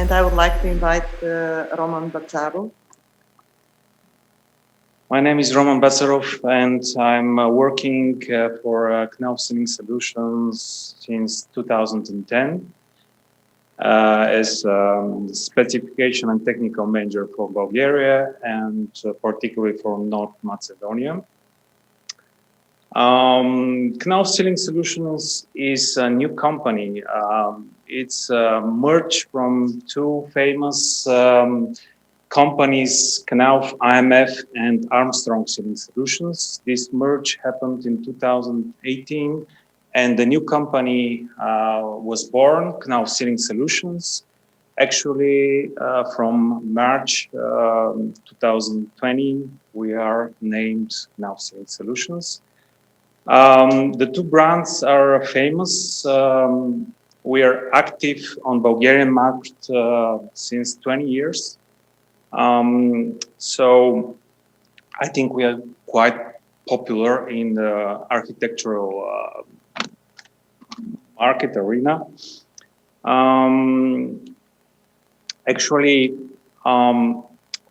And I would like to invite Roman BATZAROV. My name is Roman BATZAROV, and I'm working for Knauf Ceiling Solutions since 2010 as specification and technical manager for Bulgaria and particularly for North Macedonia. Knauf Ceiling Solutions is a new company. It's a merge from two famous companies, Knauf, AMF, and Armstrong Ceiling Solutions. This merge happened in 2018, and the new company was born, Knauf Ceiling Solutions. Actually, from March 2020, we are named Knauf Ceiling Solutions. The two brands are famous. We are active on Bulgarian market since 20 years. So I think we are quite popular in the architectural market arena. Actually,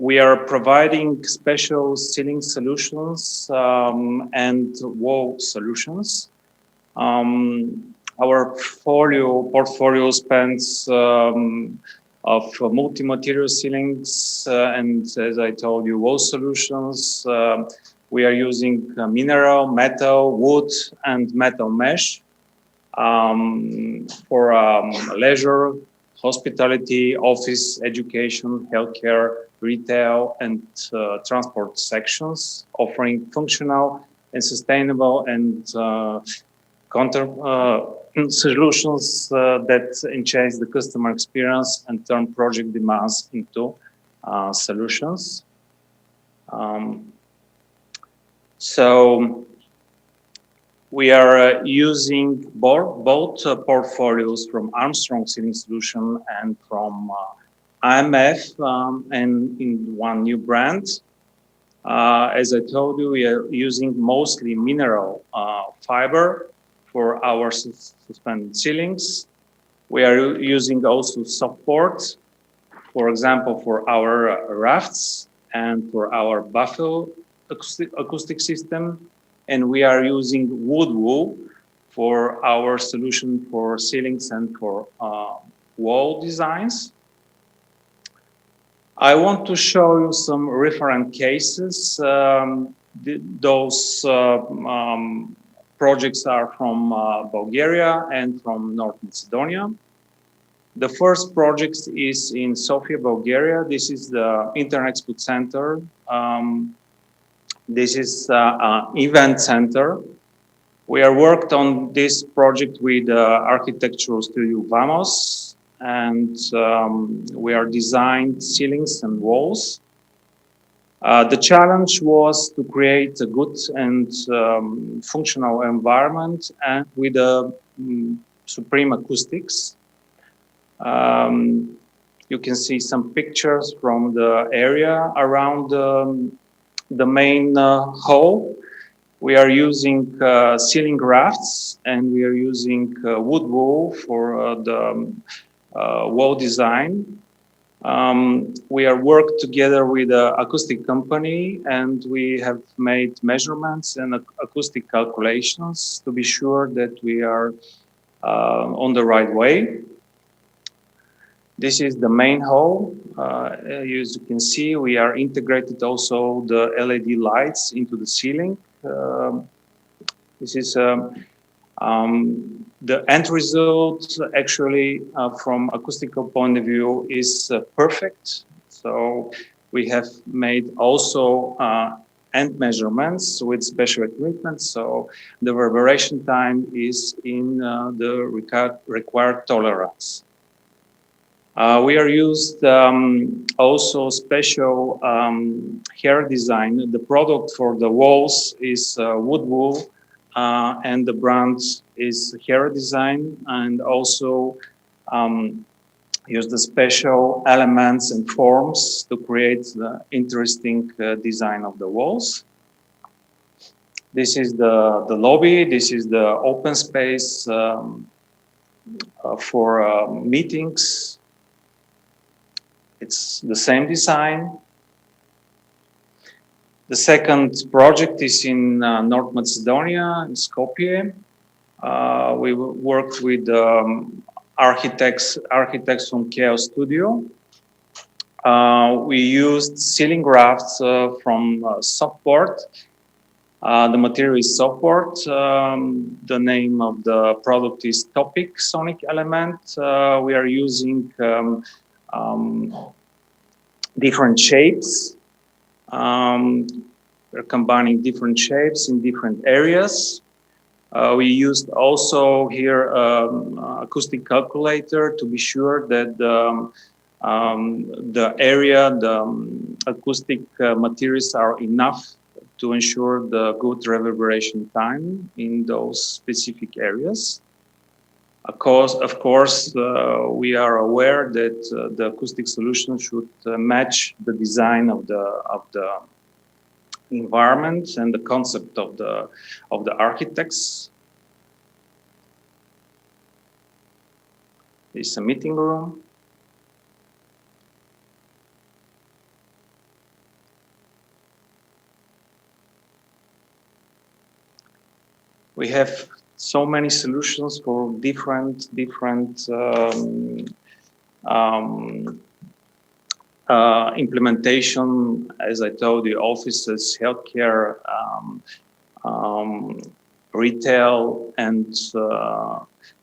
we are providing special ceiling solutions and wall solutions. Our portfolio spans of multi-material ceilings and, as I told you, wall solutions. We are using mineral, metal, wood, and metal mesh for leisure, hospitality, office, education, healthcare, retail, and transport sections, offering functional and sustainable and solutions that enhance the customer experience and turn project demands into solutions. So we are using both portfolios from Armstrong Ceiling Solution and from AMF and in one new brand. As I told you, we are using mostly mineral fiber for our suspended ceilings. We are using also support, for example, for our rafts and for our buffet acoustic system. And we are using wood wool for our solution for ceilings and for wall designs. I want to show you some reference cases. Those projects are from Bulgaria and from North Macedonia. The first project is in Sofia, Bulgaria. This is the Internet Expo Center. This is an event center. We are worked on this project with architectural studio Vamos, and we are designed ceilings and walls. The challenge was to create a good and functional environment and with supreme acoustics. You can see some pictures from the area around the main hall. We are using ceiling rafts and we are using wood wool for the wall design. We are worked together with an acoustic company and we have made measurements and acoustic calculations to be sure that we are on the right way. This is the main hall. As you can see, we are integrated also the LED lights into the ceiling. This is the end result actually from acoustical point of view is perfect. So we have made also end measurements with special equipment. So the reverberation time is in the required tolerance. We are used also special hair design. The product for the walls is wood wool and the brand is hair design, and also use the special elements and forms to create the interesting design of the walls. This is the lobby. This is the open space for meetings. It's the same design. The second project is in North Macedonia, in Skopje. We worked with architects from Knauf Studio. We used ceiling rafts from softboard. The material is softboard. The name of the product is Topic Sonic Element. We are using different shapes. We're combining different shapes in different areas. We used also here acoustic calculator to be sure that the acoustic materials are enough to ensure the good reverberation time in those specific areas. Of course, we are aware that the acoustic solution should match the design of the environment and the concept of the architects. This is a meeting room. We have so many solutions for different implementation, as I told you, offices, healthcare, retail, and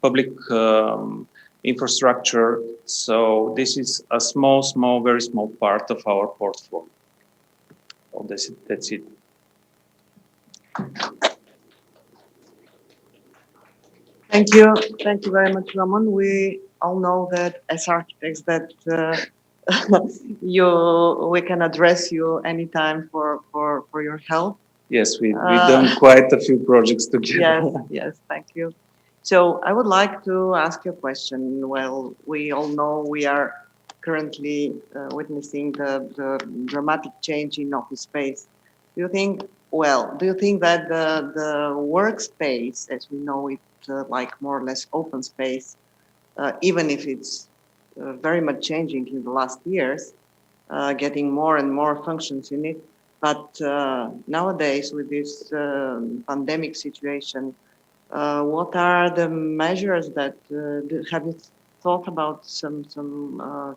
public infrastructure. So this is a very small part of our portfolio. Oh, that's it. Thank you very much, Roman. We all know that as architects that we can address you anytime for your help. Yes, we've done quite a few projects together. Yes, thank you. So I would like to ask you a question. Well, we all know we are currently witnessing the dramatic change in office space. Do you think that the workspace, as we know it, like more or less open space, even if it's very much changing in the last years, getting more and more functions in it, but nowadays with this pandemic situation, what are the measures that have you thought about some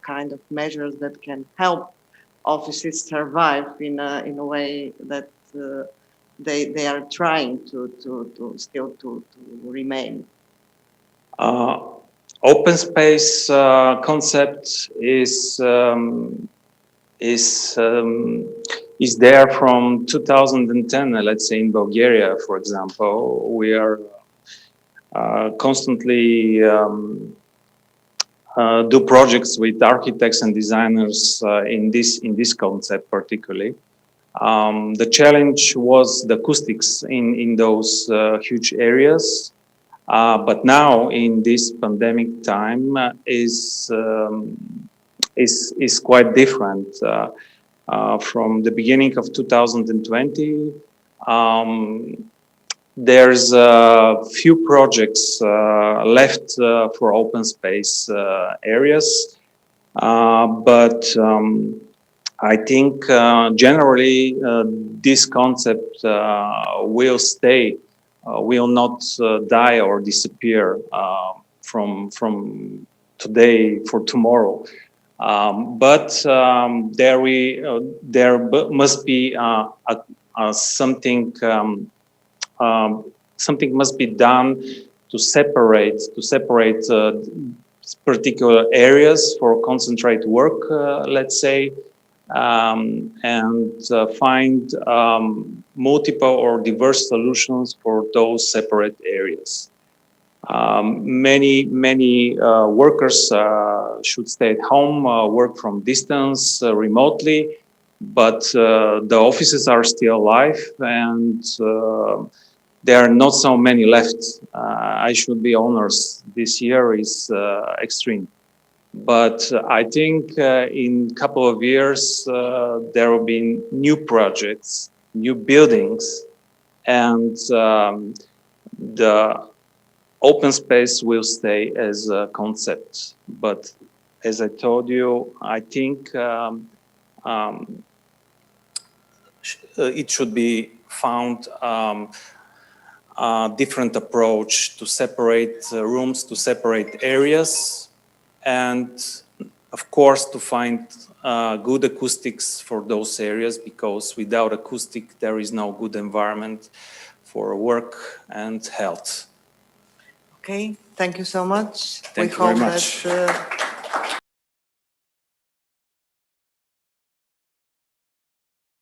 kind of measures that can help offices survive in a way that they are trying to still remain? Open space concept is there from 2010. Let's say in Bulgaria, for example, we are constantly do projects with architects and designers in this concept particularly. The challenge was the acoustics in those huge areas, but now in this pandemic time is quite different. From the beginning of 2020, there's a few projects left for open space areas, but I think generally this concept will stay, will not die or disappear from today for tomorrow. But there must be something must be done to separate particular areas for concentrate work, let's say, and find multiple or diverse solutions for those separate areas. Many workers should stay at home, work from distance, remotely, but the offices are still alive, and there are not so many left. I should be honest, this year is extreme. But I think in a couple of years, there will be new projects, new buildings, and the open space will stay as a concept. But as I told you, I think it should be found a different approach to separate rooms, to separate areas, and of course to find good acoustics for those areas, because without acoustic there is no good environment for work and health. Okay, thank you so much. Thank you very much. That